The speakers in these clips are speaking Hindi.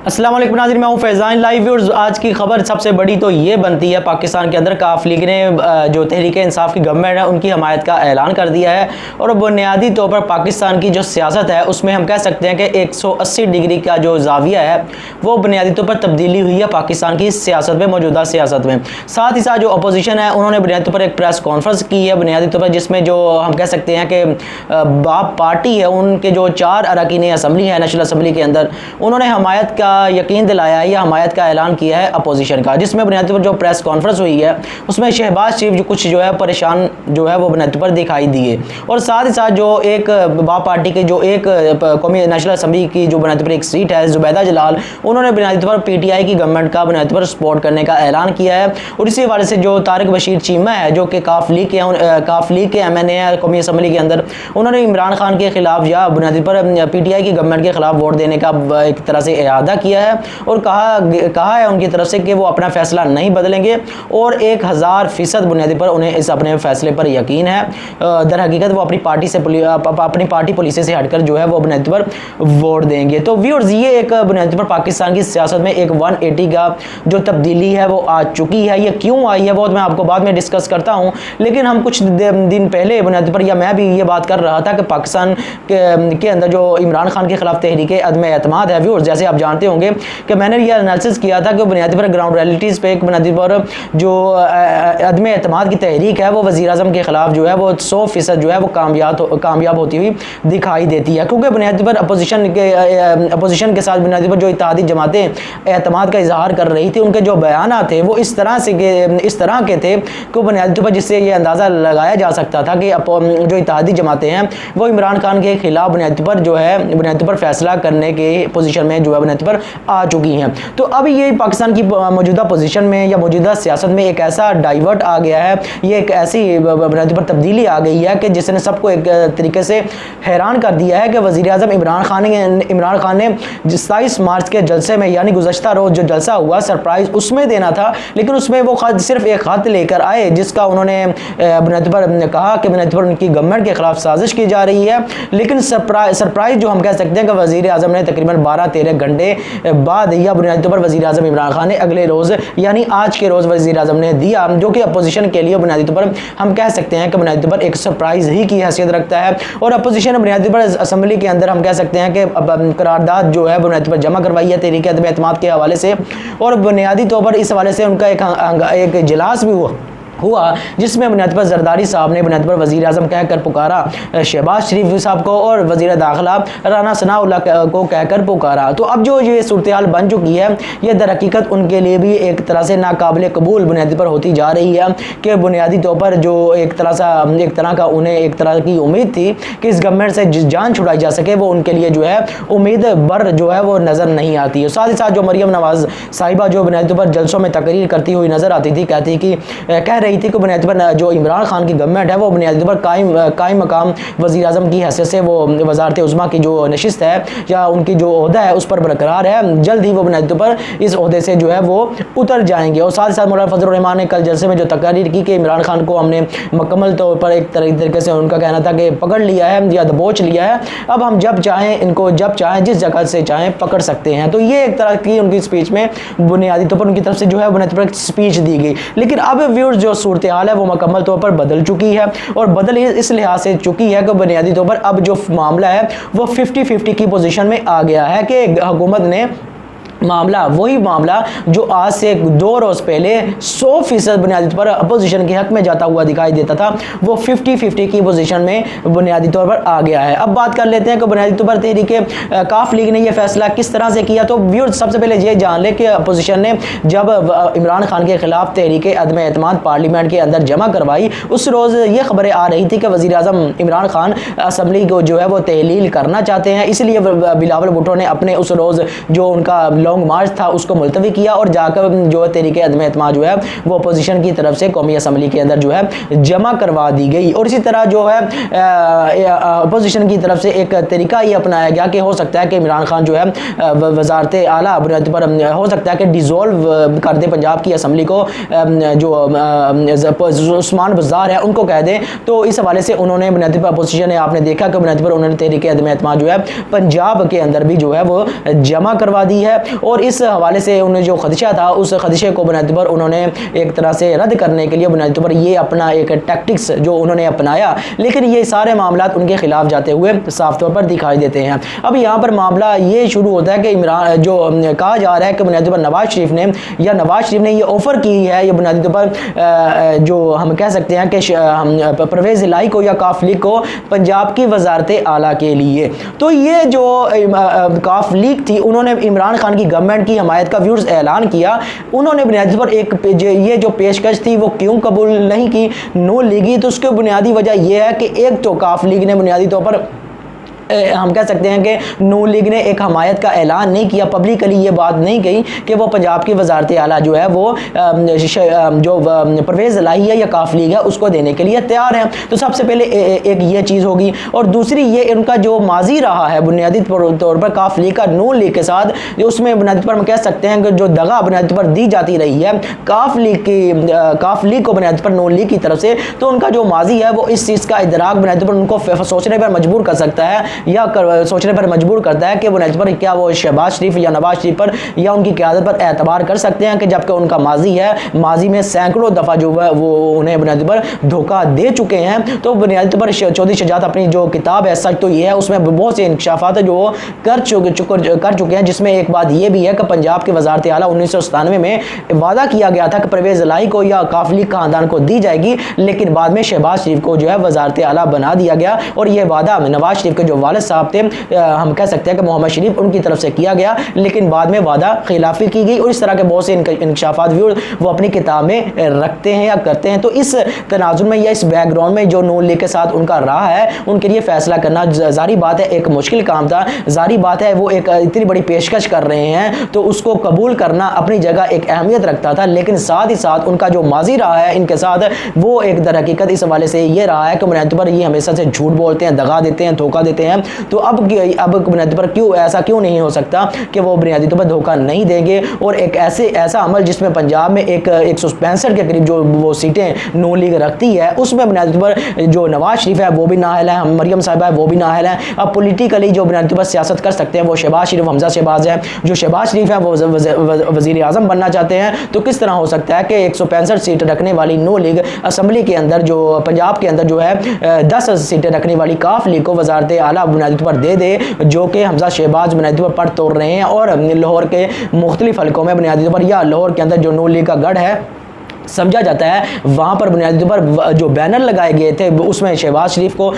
अस्सलाम वालेकुम नाज़रीन, मैं हूं फैज़ान लाइव व्यूअर्स। आज की खबर सबसे बड़ी तो ये बनती है, पाकिस्तान के अंदर काफ लीग ने जो तहरीक इंसाफ की गवर्नमेंट है उनकी हमायत का ऐलान कर दिया है। और बुनियादी तौर पर पाकिस्तान की जो सियासत है उसमें हम कह सकते हैं कि 180 डिग्री का जो जाविया है वो बुनियादी तौर पर तब्दीली हुई है पाकिस्तान की सियासत में, मौजूदा सियासत में। साथ ही साथ जो अपोजिशन है उन्होंने बुनियादी तौर पर एक प्रेस कॉन्फ्रेंस की है बुनियादी तौर पर, जिसमें जो हम कह सकते हैं कि बाप पार्टी है उनके जो 4 अरकान असम्बली है नेशनल असम्बली के अंदर, उन्होंने हमायत का यकीन दिलाया है या हमायत का ऐलान किया है अपोजिशन का। जिसमें बुनियादी तौर पर जो प्रेस कॉन्फ्रेंस हुई है उसमें शहबाज शरीफ जो कुछ जो है परेशान जो है वो बुनियादी तौर पर दिखाई दिए। और साथ ही साथ जो एक बाप पार्टी के जो एक कौमी नेशनल असम्बली की जो बुनियादी तौर पर एक सीट है जुबैदा जलाल, उन्होंने बुनियादी तौर पर PTI की गवर्नमेंट का बुनियादी तौर पर सपोर्ट करने का ऐलान किया है। और इसी हवाले से जो तारिक बशीर चीमा है जो कि काफ लीग के MNA है कौमी असम्बली के अंदर, उन्होंने इमरान खान के खिलाफ या बुनियादी पर PTI की गवर्नमेंट के खिलाफ वोट देने का एक तरह से इरादा किया है और कहा है उनकी तरफ से कि वो अपना फैसला नहीं बदलेंगे और 1000% बुनियादी पर उन्हें इस अपने फैसले पर यकीन है। दर हकीकत वो अपनी पार्टी पॉलिसी से हटकर जो है वो बुनियादी पर वोट देंगे। तो व्यूअर्स, ये एक बुनियादी पर पाकिस्तान की सियासत में एक 180 का जो तब्दीली है वो आ चुकी है। ये क्यों आई है बहुत मैं आपको बाद में डिस्कस करता हूँ, लेकिन हम कुछ दिन पहले बुनियादी पर या मैं भी ये बात कर रहा था कि पाकिस्तान के अंदर जो इमरान खान के खिलाफ तहरीक अदम एतमाद है व्यूअर्स, जैसे आप जानते होंगे कि मैंने ये एनालिसिस किया था कि बुनियादी पर ग्राउंड रियलिटीज़ पे एक बुनियादी पर जो अदम एतमाद की तहरीक है वो वज़ीर आज़म के खिलाफ जो है वो 100% जो है वो कामयाब होती हुई दिखाई देती है। क्योंकि बुनियादी पर अपोजिशन के साथ बुनियादी पर जो इत्तेहादी जमातें एतमाद का इजहार कर रही थी, उनके जो बयान थे वो इस तरह के थे कि बुनियादी तौर पर जिससे ये अंदाज़ा लगाया जा सकता था कि जो इत्तेहादी जमातें हैं वो इमरान खान के खिलाफ बुनियादी पर जो है बुनियादी पर फैसला करने के पोजीशन में जो है बुनियादी पर आ चुकी हैं। तो अब ये पाकिस्तान की मौजूदा पोजीशन में या मौजूदा सियासत में एक ऐसा डाइवर्ट आ गया है, ये एक ऐसी बुनियादी पर तब्दीली आ गई है कि जिसने सबको एक तरीके से हैरान कर दिया है कि वज़ीर आज़म इमरान खान ने 27 मार्च के जलसे में यानी गुज़श्ता रोज़ जो जलसा हुआ सरप्राइज़ उसमें देना था, लेकिन उसमें वो सिर्फ एक खत लेकर आए जिसका उन्होंने बुनियादी पर कहा कि बुनियादी पर उनकी गवर्नमेंट के खिलाफ साजिश की जा रही है। लेकिन सरप्राइज़ जो हम कह सकते हैं कि वज़ीर आज़म ने तकरीबन 12-13 घंटे बाद या बुनियादी तौर पर वज़ीर आज़म इमरान खान ने अगले रोज़ यानी आज के रोज़ वज़ीर आज़म ने दिया, जो कि अपोजिशन के लिए बुनियादी तौर पर हम कह सकते हैं कि बुनियादी तौर पर एक सरप्राइज़ ही की हैसियत रखता है। और अपोजिशन बुनियादी पर असम्बली के अंदर हम कह सकते हैं कि करारदाद जो है बुनियादी पर जमा करवाई है तहरीक अदम एतमाद के हवाले से, और बुनियादी तौर पर इस हवाले से उनका एक इजलास भी हुआ जिसमें बुनियादी पर जरदारी साहब ने बुनियादी पर वज़ीर आज़म कहकर पुकारा शहबाज शरीफ साहब को और वज़ीर दाखिला राना सनाउल्लाह को कहकर पुकारा। तो अब जो ये सूरत हाल बन चुकी है ये दर हकीकत उनके लिए भी एक तरह से नाकाबिल कबूल बुनियादी पर होती जा रही है कि बुनियादी तौर पर जो एक तरह का उन्हें एक तरह की उम्मीद थी कि इस गवर्नमेंट से जान छुड़ाई जा सके, वो उनके लिए जो है उम्मीद बर जो है वो नज़र नहीं आती है। साथ ही साथ जो मरियम नवाज़ साहिबा जो बुनियादी तौर पर जलसों में तकरीर करती हुई नज़र आती थी, कहती कि कह रही थी कि बुनियादी पर जो इमरान खान की गवर्नमेंट है वो बुनियादी पर कायम मकाम वज़ीर आज़म की हैसियत से वो वज़ारत उज़्मा की जो नशिस्त है या उनकी जो ओहदा है उस पर बरकरार है, जल्द ही वो बुनियादी पर इस ओहदे से जो है वो उतर जाएंगे। और साथ ही साथ मौलाना फजल रहमान ने कल जलसे में जो तकरीर की कि इमरान खान को हमने मुकम्मल तौर पर एक तरीके से उनका कहना था कि पकड़ लिया है या दबोच लिया है, अब हम जब चाहें जिस जगह से चाहें पकड़ सकते हैं। तो ये एक तरह की उनकी स्पीच में बुनियादी तौर पर उनकी तरफ से जो है बुनियादी पर स्पीच दी गई। लेकिन अब व्यूअर्स जो सूरत हाल है वो मुकम्मल तौर पर बदल चुकी है, और बदल इस लिहाज से चुकी है कि बुनियादी तौर पर अब जो मामला है वो 50-50 की पोजीशन में आ गया है कि हुकूमत ने वही मामला जो आज से 2 रोज़ पहले 100% बुनियादी तौर पर अपोजिशन के हक में जाता हुआ दिखाई देता था, वो 50-50 की पोजीशन में बुनियादी तौर पर आ गया है। अब बात कर लेते हैं कि बुनियादी तौर पर तहरीक काफ लीग ने यह फैसला किस तरह से किया। तो व्यूअर्स, सबसे पहले ये जान ले कि अपोजिशन ने जब इमरान खान के खिलाफ तहरीक अदम एतमाद पार्लियामेंट के अंदर जमा करवाई, उस रोज़ ये खबरें आ रही थी कि वज़ीर आज़म इमरान खान असम्बली को जो है वो तहलील करना चाहते हैं, इसलिए बिलावल भुट्टो ने अपने उस रोज़ जो उनका लॉन्ग मार्च था उसको मुलतवी किया और जाकर जो तहरीक अदम एतमाद जो है वो अपोजिशन की तरफ से कौमी असम्बली के अंदर जो है जमा करवा दी गई। और इसी तरह जो है अपोजिशन की तरफ से एक तरीका ये अपनाया गया कि हो सकता है कि इमरान खान जो है वजारत आला बुनियादी पर हो सकता है कि डिज़ोल्व कर दे पंजाब की असम्बली को, जो उस्मान बज़ार है उनको कह दें। तो इस हवाले से उन्होंने बुनियादी पर अपोजिशन ने आपने देखा कि बुनियादी पर उन्होंने तहरीक अदम एतमाद जो है पंजाब के अंदर भी जो है वो जमा करवा दी है। और इस हवाले से उन्हें जो खदशा था उस खदशे को बुनियादी पर उन्होंने एक तरह से रद्द करने के लिए बुनियादी पर ये अपना एक टैक्टिक्स जो उन्होंने अपनाया, लेकिन ये सारे मामला उनके खिलाफ जाते हुए साफ तौर पर दिखाई देते हैं। अब यहाँ पर मामला ये शुरू होता है कि इमरान जो कहा जा रहा है कि बुनियादी पर नवाज शरीफ ने ये ऑफ़र की है, ये बुनियादी तौर पर जो हम कह सकते हैं कि परवेज़ इलाही को या काफ लीग को पंजाब की वजारत आला के लिए। तो ये जो काफ लीग थी उन्होंने इमरान खान की गवर्नमेंट की हमायत का व्यूज़ ऐलान किया। उन्होंने बुनियादी पर ये जो पेशकश थी वो क्यों कबूल नहीं की नो लीगी, तो उसकी बुनियादी वजह यह है कि एक तो काफ लीग ने बुनियादी तौर पर हम कह सकते हैं कि नून लीग ने एक हमायत का ऐलान नहीं किया, पब्लिकली ये बात नहीं कही कि वो पंजाब की वजारत आला जो है वो जो परवेज़ इलाही है या काफ लीग है उसको देने के लिए तैयार हैं। तो सबसे पहले एक ये चीज़ होगी, और दूसरी ये इनका जो माजी रहा है बुनियादी तौर पर काफ लीग का नून लीग के साथ, उसमें बुनियादी पर हम कह सकते हैं कि जो दगा बुनियादी पर दी जाती रही है काफ लीग को बुनियादी पर नून लीग की तरफ से, तो उनका जो माजी है वो इस चीज़ का इदराक बुनियादी पर उनको सोचने पर मजबूर कर सकता है या सोचने पर मजबूर करता है कि बुनियादी पर क्या वो शहबाज शरीफ या नवाज शरीफ पर या उनकी क़यादत पर एतबार कर सकते हैं, कि जबकि उनका माजी है, माजी में सैकड़ों दफ़ा जो है वो उन्हें बुनियादी पर धोखा दे चुके हैं। तो बुनियादी पर चौधरी शहजाद अपनी जो किताब है सच तो ये है, उसमें बहुत से इंकशाफात जो कर चुके हैं, जिसमें एक बात ये भी है कि पंजाब की वजारत आला 1997 में वादा किया गया था कि परवेज़ इलाही को या काफ लीग खानदान को दी जाएगी, लेकिन बाद में शहबाज शरीफ को जो है वजारत आला बना दिया गया, और यह वादा नवाज शरीफ के जो वालिद साहब थे, हम कह सकते हैं कि मोहम्मद शरीफ, उनकी तरफ से किया गया, लेकिन बाद में वादा खिलाफी की गई। और इस तरह के बहुत से इंकशाफात भी वो अपनी किताब में रखते हैं या करते हैं। तो इस तनाजुर में या इस बैकग्राउंड में जो नून लीग के साथ उनका रहा है, उनके लिए फैसला करना जारी बात है एक मुश्किल काम था। जारी बात है वो एक इतनी बड़ी पेशकश कर रहे हैं तो उसको कबूल करना अपनी जगह एक अहमियत रखता था, लेकिन साथ ही साथ उनका जो माजी रहा है इनके साथ वो एक दर हकीकत इस हवाले से ये रहा है कि बुनियादी पर ये हमेशा से झूठ बोलते हैं, दगा देते हैं, धोखा देते हैं। तो अब बुनियादी पर ऐसा क्यों नहीं हो सकता कि वो बुनियादी तौर पर धोखा नहीं देंगे, और एक ऐसा अमल जिसमें पंजाब में एक 165 के करीब जो वो सीटें नून लीग रखती है, उसमें बुनियादी तौर पर जो नवाज शरीफ है वो भी नाअहल है, मरियम साहिबा है वो भी नाअहल है। अब पॉलिटिकली जो बुनियादी तौर पर सियासत कर सकते हैं वो शहबाज शरीफ, हमजा शहबाज है। जो शहबाज शरीफ है वो वज़ीर आज़म बनना चाहते हैं, तो किस तरह हो सकता है कि 165 सीट रखने वाली नून लीग असम्बली के अंदर जो पंजाब के अंदर जो है 10 सीटें रखने वाली काफ लीग को वजारत आला बुनियादी तौर पर दे, जो कि हमजा शहबाज बुनियादी तौर पर तोड़ रहे हैं। और लाहौर के मुख्तलिफ हलकों में बुनियादी तौर पर या लाहौर के अंदर जो नून लीग का गढ़ है समझा जाता है, वहाँ पर बुनियादी तौर पर जो बैनर लगाए गए थे उसमें शहबाज शरीफ को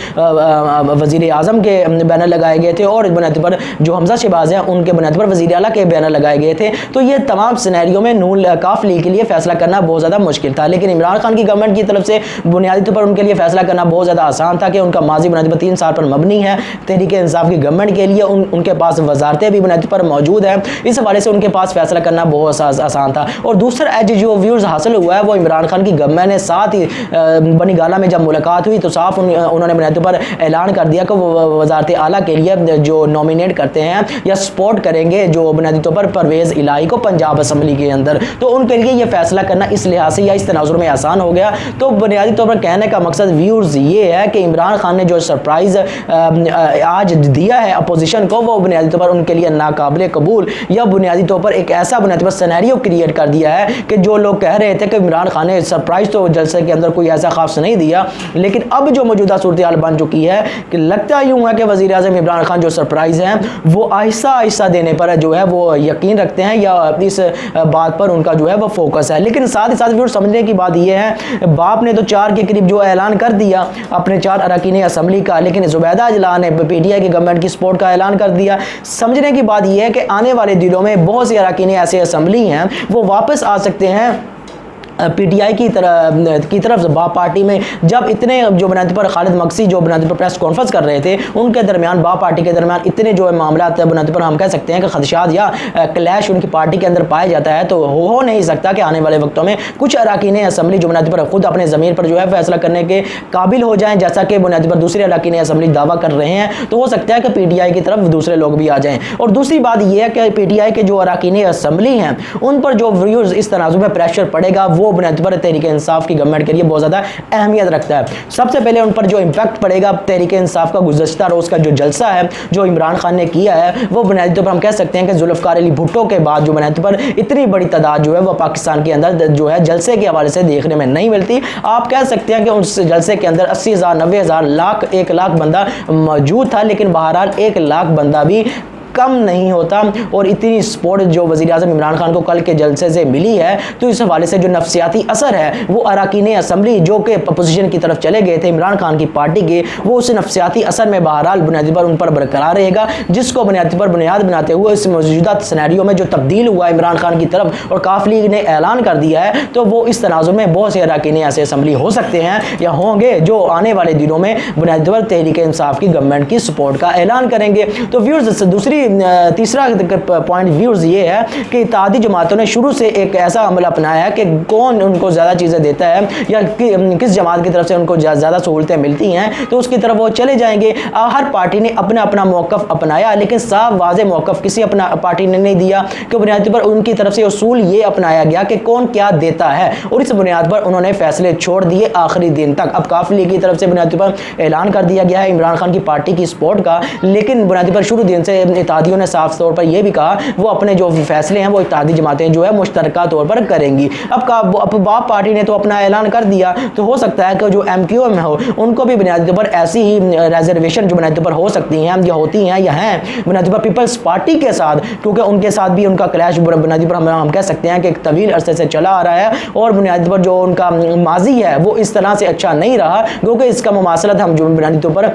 वज़ीर आज़म के बैनर लगाए गए थे, और बुनियादी तौर पर जो हमजा शहबाज हैं उनके बुनियादी तौर पर वज़ीर आला के बैनर लगाए गए थे। तो ये तमाम सिनेरियो में नून काफ लीग के लिए फैसला करना बहुत ज़्यादा मुश्किल था, लेकिन इमरान खान की गवर्नमेंट की तरफ से बुनियादी तौर पर उनके लिए फैसला करना बहुत ज़्यादा आसान था कि उनका माजी बुनियादी पर 3 साल पर मबनी है। तहरीक इंसाफ की गवर्नमेंट के लिए उनके पास वजारतें भी बुनियादी पर मौजूद हैं, इस हवाले से उनके पास फैसला करना बहुत आसान था। और दूसरा एज जो व्यूज़ हासिल हुआ है वो इमरान खान की गवर्नमेंट ने साथ ही बनी गाला में जब मुलाकात हुई तो साफ उन्होंने बुनियादी पर ऐलान कर दिया कि वो वजारत आला के लिए जो नॉमिनेट करते हैं या सपोर्ट करेंगे जो बुनियादी तौर पर परवेज़ इलाही को पंजाब असम्बली के अंदर, तो उनके लिए ये फैसला करना इस लिहाज से या इस तनाजुर में आसान हो गया। तो बुनियादी तौर पर कहने का मकसद व्यूअर्स ये है कि इमरान खान ने जो सरप्राइज़ आज दिया है अपोजिशन को, वो बुनियादी तौर पर उनके लिए नाकाबिल कबूल या बुनियादी तौर पर एक ऐसा बुनियादी पर सिनेरियो क्रिएट कर दिया है कि जो लोग कह रहे थे कि इमरान खान ने सरप्राइज़ तो जलसे के अंदर कोई ऐसा खास नहीं दिया, लेकिन अब जो मौजूदा सूरत हाल बन चुकी है कि लगता यूँ है कि वज़ीर आज़म इमरान खान जो सरप्राइज़ हैं वो आहिस्ता आहिस्ता देने पर जो है वो यकीन रखते हैं या इस बात पर उनका जो है वो फोकस है। लेकिन साथ ही साथ भी समझने की बात यह है, बाप ने तो 4 के करीब जो ऐलान कर दिया अपने 4 अरकान असम्बली का, लेकिन ज़ुबैदा अजला ने PTI की गवर्नमेंट की सपोर्ट का ऐलान कर दिया। समझने की बात यह है कि आने वाले दिनों में बहुत सी अरकान ऐसे असम्बली हैं वो वापस आ सकते हैं PTI की तरफ बाप पार्टी में। जब इतने जो बुनियादी पर खालिद मक्सी जो बुनियादी पर प्रेस कॉन्फ्रेंस कर रहे थे उनके दरमियान बाप पार्टी के दरमियान इतने जो मामला बुनियादी पर हम कह सकते हैं कि खदशात या क्लैश उनकी पार्टी के अंदर पाया जाता है, तो हो नहीं सकता कि आने वाले वक्तों में कुछ अरकान असम्बली जो बुनियादी पर खुद अपने ज़मीन पर जो है फैसला करने के काबिल हो जाएँ, जैसा कि बुनियादी पर दूसरे अरकान असम्बली दावा कर रहे हैं। तो हो सकता है कि PTI की तरफ दूसरे लोग भी आ जाएँ। और दूसरी बात यह है कि PTI के जो अरकान असम्बली हैं उन पर जो व्यूज़ इस तनाज़ुर में प्रेशर पड़ेगा वो वो बुनियादी पर तहरीक इंसाफ की गवर्नमेंट के लिए बहुत ज़्यादा अहमियत रखता है। सबसे पहले उन पर जो इम्पैक्ट पड़ेगा तहरीक इंसाफ का गुज़श्ता रोज़ का जो जलसा है जो इमरान खान ने किया है, वो बुनियादी तौर पर हम कह सकते हैं कि जुल्फ़िकार अली भुट्टो के बाद जो बुनियादी पर इतनी बड़ी तादाद जो है वह पाकिस्तान के अंदर जो है जलसे के हवाले से देखने में नहीं मिलती। आप कह सकते हैं कि उस जलसे के अंदर 80,000, 90,000, लाख, 1 लाख बंदा मौजूद था, लेकिन बहरहाल 1 लाख बंदा भी कम नहीं होता। और इतनी सपोर्ट जो वज़ीर-ए-आज़म इमरान खान को कल के जलसे से मिली है, तो इस हवाले से जो नफसियाती असर है वो अरकान असम्बली जो कि अपोजिशन की तरफ चले गए थे इमरान खान की पार्टी के, वो उस नफसियाती असर में बहरहाल बुनियादी पर उन पर बरकरार रहेगा, जिसको बुनियादी पर बुनियाद बनाते हुए इस मौजूदा सिनेरियो में जो तब्दील हुआ इमरान खान की तरफ और काफ लीग ने ऐलान कर दिया है, तो वो इस तनाज़ुर में बहुत से अरकान ऐसे असम्बली हो सकते हैं या होंगे जो आने वाले दिनों में बुनियादी पर तहरीक इंसाफ की गवर्नमेंट की सपोर्ट का ऐलान करेंगे। तो व्यूअर्स, तीसरा पॉइंट व्यूअर्स ये है कि इत्तेहादी जमातों ने शुरू से एक ऐसा अमल अपनाया है कि कौन उनको ज़्यादा चीज़ें देता है या किस जमात की तरफ से उनको ज़्यादा सहूलतें मिलती हैं, तो उसकी तरफ वो चले जाएंगे। हर पार्टी ने अपना अपना मौक़िफ़ अपनाया, लेकिन साफ वाज़ेह मौक़िफ़ किसी अपना पार्टी ने नहीं दिया कि बुनियाद पर उनकी तरफ से उसूल ये अपनाया गया कि कौन क्या देता है, और इस बुनियाद पर उन्होंने फैसले छोड़ दिए आखिरी दिन तक। अब काफ लीग की तरफ से बुनियाद पर ऐलान कर दिया गया है इमरान खान की पार्टी की सपोर्ट का, लेकिन बुनियादी पर शुरू दिन से इत्तेहादियों ने साफ तौर पर यह भी कहा वो अपने जो फैसले हैं वो इत्तेहादी जमातें जो है मुश्तरका तौर पर करेंगी। अब बाप पार्टी ने तो अपना ऐलान कर दिया, तो हो सकता है कि जो MQM हो उनको भी बुनियादी तौर पर ऐसी ही रिजर्वेशन जो बुनियादी तौर पर हो सकती हैं या होती हैं या हैं बुनियादी पर पीपल्स पार्टी के साथ, क्योंकि उनके साथ भी उनका क्लैश बुनियादी पर हम कह सकते हैं कि एक तवील अरसे से चला आ रहा है, और बुनियादी पर जो उनका माजी है वो इस तरह से अच्छा नहीं रहा, क्योंकि इसका मुमासलत हम जो बुनियादी तौर पर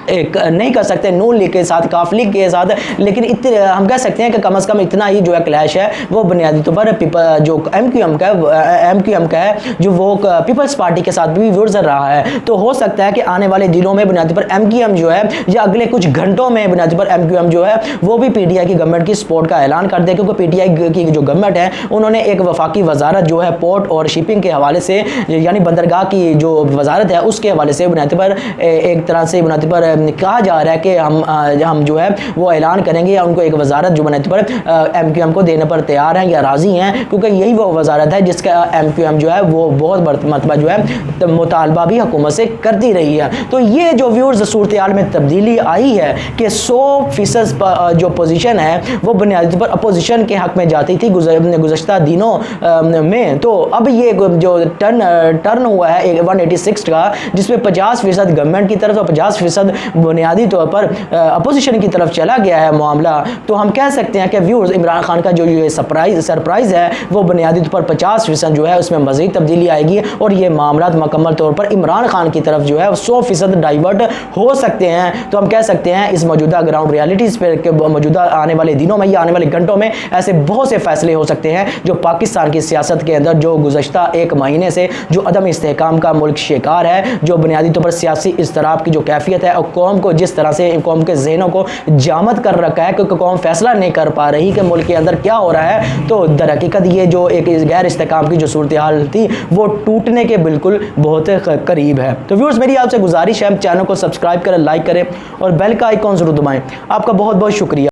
एक नहीं कर सकते नून लीग के साथ, काफ लीग के साथ, लेकिन इतने हम कह सकते हैं कि कम से कम इतना ही जो है क्लैश है वो बुनियादी तौर पर जो MQM का है जो वो पीपल्स पार्टी के साथ भी गुजर रहा है। तो हो सकता है कि आने वाले दिनों में बुनियादी पर MQM जो है या अगले कुछ घंटों में बुनियादी पर MQM जो है वो भी PTI की गवर्नमेंट की सपोर्ट का ऐलान कर दे, क्योंकि PTI की जो गवर्नमेंट है उन्होंने एक वफाकी वजारत जो है पोर्ट और शिपिंग के हवाले से, यानी बंदरगाह की जो वजारत है उसके हवाले से बुनियादी पर एक तरह से बुनियादी पर कहा जा रहा है कि हम जो है वो ऐलान करेंगे या उनको एक वजारत जो बुनियादी पर MQM को देने पर तैयार हैं या राज़ी हैं, क्योंकि यही वो वजारत है जिसका MQM जो है वो बहुत मरतबा जो है मुतालबा भी हुकूमत से करती रही है। तो ये जो व्यूअर्स सूरत-ए-हाल में तब्दीली आई है कि 100% जो पोजीशन है वो बुनियादी पर अपोजिशन के हक में जाती थी गुज़श्ता दिनों में, तो अब ये जो टर्न हुआ है 186 का, जिसमें 50% गवर्नमेंट की तरफ और 50% बुनियादी तौर पर अपोजिशन की तरफ चला गया है मामला। तो हम कह सकते हैं कि व्यूअर्स इमरान खान का जो ये सरप्राइज़ है वो बुनियादी तौर पर 50% जो है उसमें मज़ीद तब्दीली आएगी, और ये मामला मुकम्मल तौर पर इमरान खान की तरफ जो है 100% डाइवर्ट हो सकते हैं। तो हम कह सकते हैं इस मौजूदा ग्राउंड रियलिटीज़ पर मौजूदा आने वाले दिनों में या आने वाले घंटों में ऐसे बहुत से फैसले हो सकते हैं जो पाकिस्तान की सियासत के अंदर जो गुज़श्ता 1 महीने से जो अदम इस्तेहकाम का मुल्क शिकार है, जो बुनियादी तौर पर सियासी इज़्तिराब की जो कैफियत है और कौम को जिस तरह से कौम के ज़हनों को जामद कर रखा है, क्योंकि कौम फैसला नहीं कर पा रही कि मुल्क के अंदर क्या हो रहा है, तो दर हकीकत ये जो एक गैर इस्तेहकाम की जो सूरत-ए-हाल थी वो टूटने के बिल्कुल बहुत करीब है। तो व्यूअर्स, मेरी आपसे गुजारिश है चैनल को सब्सक्राइब करें, लाइक करें और बेल का आइकॉन ज़रूर दबाएं। आपका बहुत बहुत शुक्रिया।